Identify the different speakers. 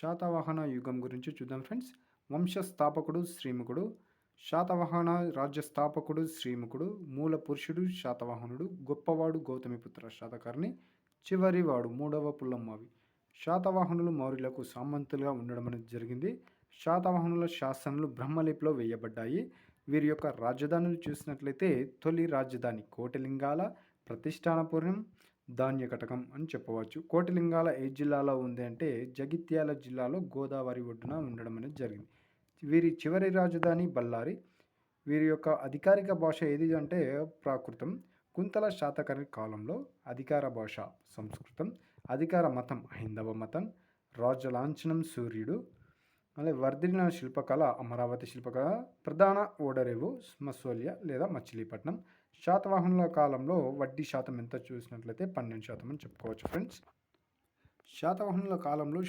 Speaker 1: శాతవాహన యుగం గురించి చూద్దాం ఫ్రెండ్స్. వంశస్థాపకుడు శ్రీముఖుడు. శాతవాహన రాజ్య స్థాపకుడు శ్రీముఖుడు. మూల పురుషుడు శాతవాహనుడు. గొప్పవాడు గౌతమిపుత్ర శాతకర్ణి. చివరివాడు మూడవ పుల్లమావి. శాతవాహనులు మౌర్యులకు సామంతులుగా ఉండడం అనేది జరిగింది. శాతవాహనుల శాసనాలు బ్రహ్మలిపిలో వేయబడ్డాయి. వీరి యొక్క రాజధానులు చూసినట్లయితే తొలి రాజధాని కోటిలింగాల, ప్రతిష్టానపురం, ధాన్యకటకం అని చెప్పవచ్చు. కోటిలింగాల ఏ జిల్లాలో ఉంది అంటే జగిత్యాల జిల్లాలో గోదావరి ఒడ్డున ఉండడం అనేది జరిగింది. వీరి చివరి రాజధాని బళ్ళారి. వీరి యొక్క అధికారిక భాష ఏది అంటే ప్రాకృతం. కుంతల శాతకర్ణి కాలంలో అధికార భాష సంస్కృతం. అధికార మతం హైందవ మతం. రాజలాంఛనం సూర్యుడు. అలాగే వర్ధిల్లిన శిల్పకళ అమరావతి శిల్పకళ. ప్రధాన ఓడరేవు మస్సోలియా లేదా మచిలీపట్నం. శాతవాహనుల కాలంలో వడ్డీ శాతం ఎంత చూసినట్లయితే 12% అని చెప్పుకోవచ్చు ఫ్రెండ్స్. శాతవాహనుల కాలంలో